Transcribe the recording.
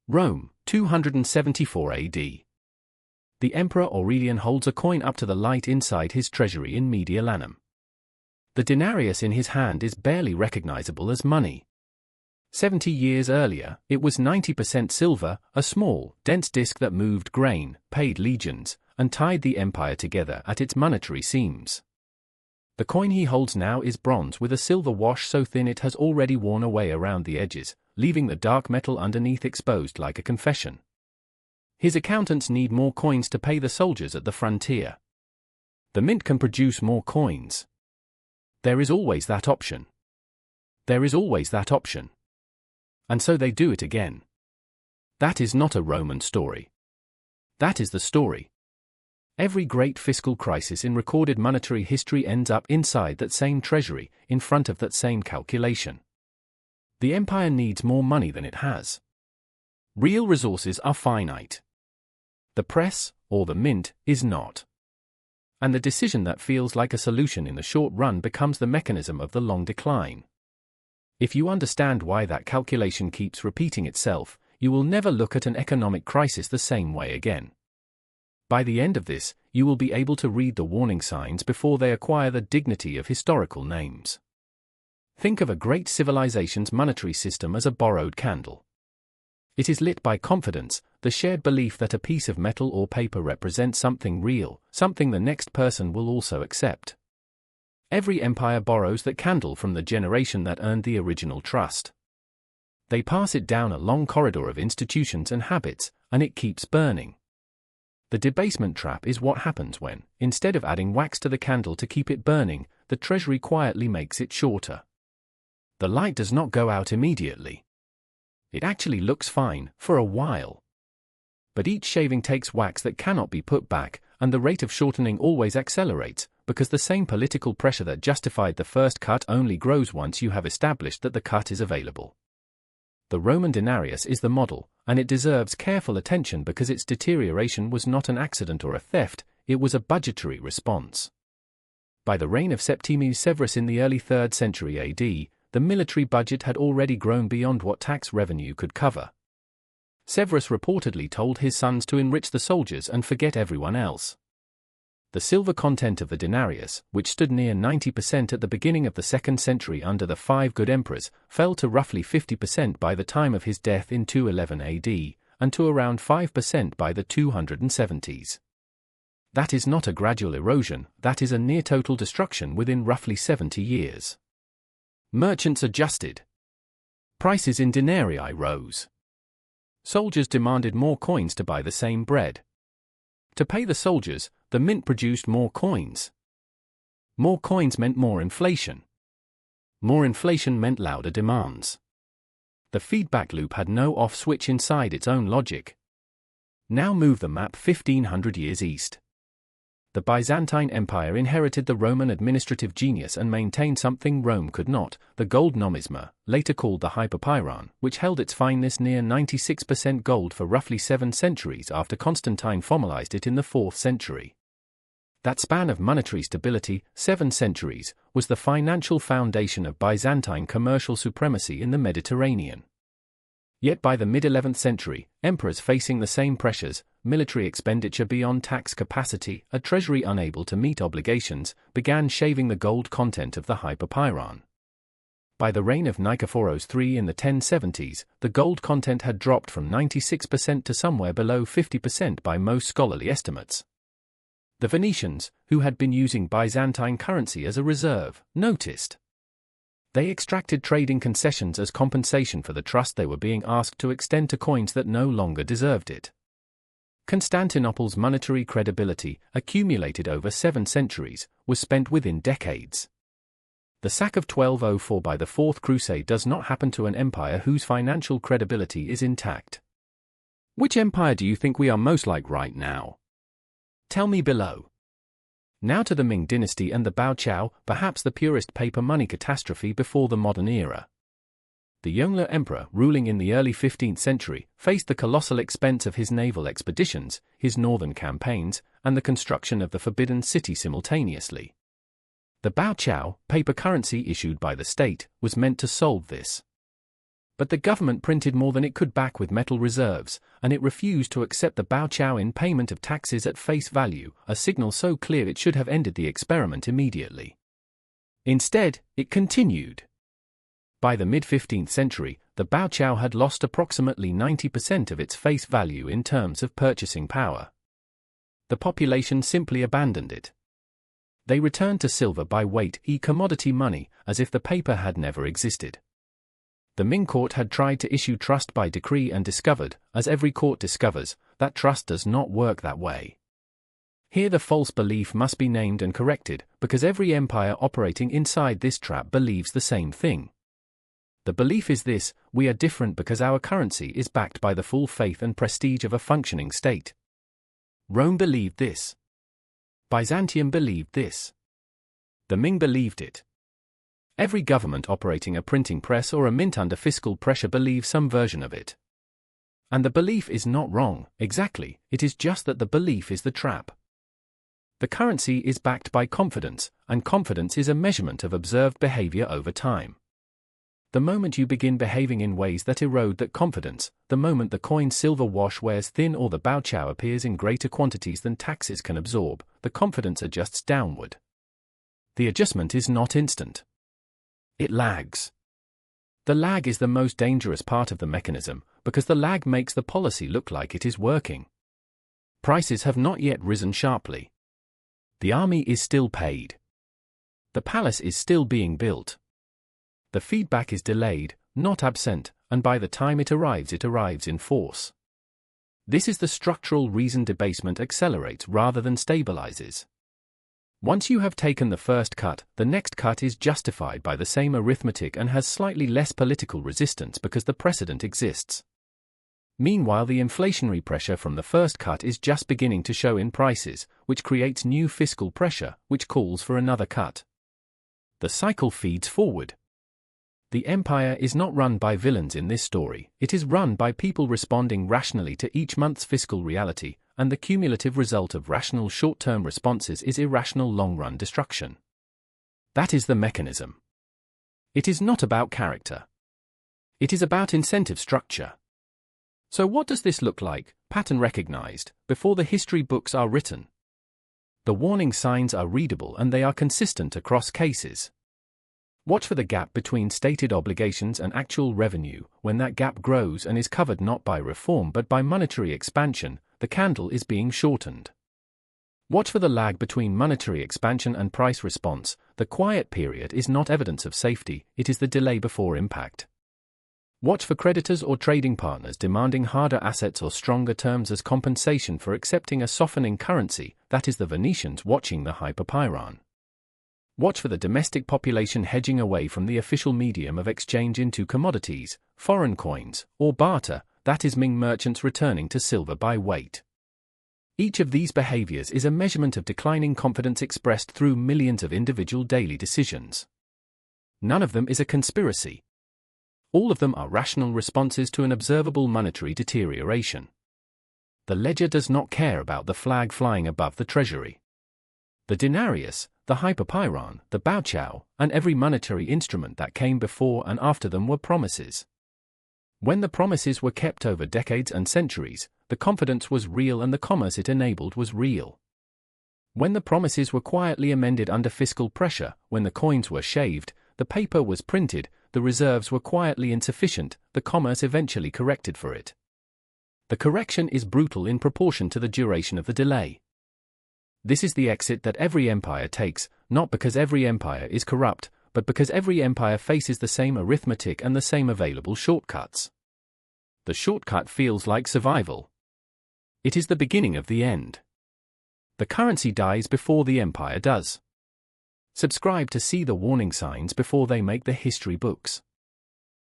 Rome, 274 AD. The Emperor Aurelian holds a coin up to the light inside his treasury in Mediolanum. The denarius in his hand is barely recognizable as money. 70 years earlier, it was 90% silver, a small, dense disk that moved grain, paid legions, and tied the empire together at its monetary seams. The coin he holds now is bronze with a silver wash so thin it has already worn away around the edges, leaving the dark metal underneath exposed like a confession. His accountants need more coins to pay the soldiers at the frontier. The mint can produce more coins. There is always that option. There is always that option. And so they do it again. That is not a Roman story. That is the story. Every great fiscal crisis in recorded monetary history ends up inside that same treasury, in front of that same calculation. The empire needs more money than it has. Real resources are finite. The press, or the mint, is not. And the decision that feels like a solution in the short run becomes the mechanism of the long decline. If you understand why that calculation keeps repeating itself, you will never look at an economic crisis the same way again. By the end of this, you will be able to read the warning signs before they acquire the dignity of historical names. Think of a great civilization's monetary system as a borrowed candle. It is lit by confidence, the shared belief that a piece of metal or paper represents something real, something the next person will also accept. Every empire borrows that candle from the generation that earned the original trust. They pass it down a long corridor of institutions and habits, and it keeps burning. The debasement trap is what happens when, instead of adding wax to the candle to keep it burning, the treasury quietly makes it shorter. The light does not go out immediately. It actually looks fine, for a while. But each shaving takes wax that cannot be put back, and the rate of shortening always accelerates, because the same political pressure that justified the first cut only grows once you have established that the cut is available. The Roman denarius is the model, and it deserves careful attention because its deterioration was not an accident or a theft, it was a budgetary response. By the reign of Septimius Severus in the early 3rd century AD, the military budget had already grown beyond what tax revenue could cover. Severus reportedly told his sons to enrich the soldiers and forget everyone else. The silver content of the denarius, which stood near 90% at the beginning of the 2nd century under the 5 good emperors, fell to roughly 50% by the time of his death in 211 AD, and to around 5% by the 270s. That is not a gradual erosion, that is a near-total destruction within roughly 70 years. Merchants adjusted. Prices in denarii rose. Soldiers demanded more coins to buy the same bread. To pay the soldiers, the mint produced more coins. More coins meant more inflation. More inflation meant louder demands. The feedback loop had no off switch inside its own logic. Now move the map 1500 years east. The Byzantine Empire inherited the Roman administrative genius and maintained something Rome could not, the gold nomisma, later called the hyperpyron, which held its fineness near 96% gold for roughly 7 centuries after Constantine formalized it in the 4th century. That span of monetary stability, 7 centuries, was the financial foundation of Byzantine commercial supremacy in the Mediterranean. Yet by the mid-11th century, emperors facing the same pressures, military expenditure beyond tax capacity, a treasury unable to meet obligations, began shaving the gold content of the hyperpyron. By the reign of Nikephoros III in the 1070s, the gold content had dropped from 96% to somewhere below 50% by most scholarly estimates. The Venetians, who had been using Byzantine currency as a reserve, noticed. They extracted trading concessions as compensation for the trust they were being asked to extend to coins that no longer deserved it. Constantinople's monetary credibility, accumulated over 7 centuries, was spent within decades. The sack of 1204 by the Fourth Crusade does not happen to an empire whose financial credibility is intact. Which empire do you think we are most like right now? Tell me below. Now to the Ming dynasty and the baochao, perhaps the purest paper money catastrophe before the modern era. The Yongle emperor, ruling in the early 15th century, faced the colossal expense of his naval expeditions, his northern campaigns, and the construction of the Forbidden City simultaneously. The baochao, paper currency issued by the state, was meant to solve this. But the government printed more than it could back with metal reserves, and it refused to accept the baochao in payment of taxes at face value, a signal so clear it should have ended the experiment immediately. Instead, it continued. By the mid-15th century, the baochao had lost approximately 90% of its face value in terms of purchasing power. The population simply abandoned it. They returned to silver by weight, commodity money, as if the paper had never existed. The Ming court had tried to issue trust by decree and discovered, as every court discovers, that trust does not work that way. Here the false belief must be named and corrected, because every empire operating inside this trap believes the same thing. The belief is this: we are different because our currency is backed by the full faith and prestige of a functioning state. Rome believed this. Byzantium believed this. The Ming believed it. Every government operating a printing press or a mint under fiscal pressure believes some version of it. And the belief is not wrong, exactly, it is just that the belief is the trap. The currency is backed by confidence, and confidence is a measurement of observed behavior over time. The moment you begin behaving in ways that erode that confidence, the moment the coin's silver wash wears thin or the baochao appears in greater quantities than taxes can absorb, the confidence adjusts downward. The adjustment is not instant. It lags. The lag is the most dangerous part of the mechanism, because the lag makes the policy look like it is working. Prices have not yet risen sharply. The army is still paid. The palace is still being built. The feedback is delayed, not absent, and by the time it arrives in force. This is the structural reason debasement accelerates rather than stabilizes. Once you have taken the first cut, the next cut is justified by the same arithmetic and has slightly less political resistance because the precedent exists. Meanwhile, the inflationary pressure from the first cut is just beginning to show in prices, which creates new fiscal pressure, which calls for another cut. The cycle feeds forward. The empire is not run by villains in this story, it is run by people responding rationally to each month's fiscal reality, and the cumulative result of rational short-term responses is irrational long-run destruction. That is the mechanism. It is not about character. It is about incentive structure. So what does this look like, pattern recognized, before the history books are written? The warning signs are readable and they are consistent across cases. Watch for the gap between stated obligations and actual revenue. When that gap grows and is covered not by reform but by monetary expansion, the candle is being shortened. Watch for the lag between monetary expansion and price response. The quiet period is not evidence of safety, it is the delay before impact. Watch for creditors or trading partners demanding harder assets or stronger terms as compensation for accepting a softening currency, that is the Venetians watching the hyperpyron. Watch for the domestic population hedging away from the official medium of exchange into commodities, foreign coins, or barter, that is Ming merchants returning to silver by weight. Each of these behaviors is a measurement of declining confidence expressed through millions of individual daily decisions. None of them is a conspiracy. All of them are rational responses to an observable monetary deterioration. The ledger does not care about the flag flying above the treasury. The denarius, the hyperpyron, the baochao, and every monetary instrument that came before and after them were promises. When the promises were kept over decades and centuries, the confidence was real and the commerce it enabled was real. When the promises were quietly amended under fiscal pressure, when the coins were shaved, the paper was printed, the reserves were quietly insufficient, the commerce eventually corrected for it. The correction is brutal in proportion to the duration of the delay. This is the exit that every empire takes, not because every empire is corrupt, but because every empire faces the same arithmetic and the same available shortcuts. The shortcut feels like survival. It is the beginning of the end. The currency dies before the empire does. Subscribe to see the warning signs before they make the history books.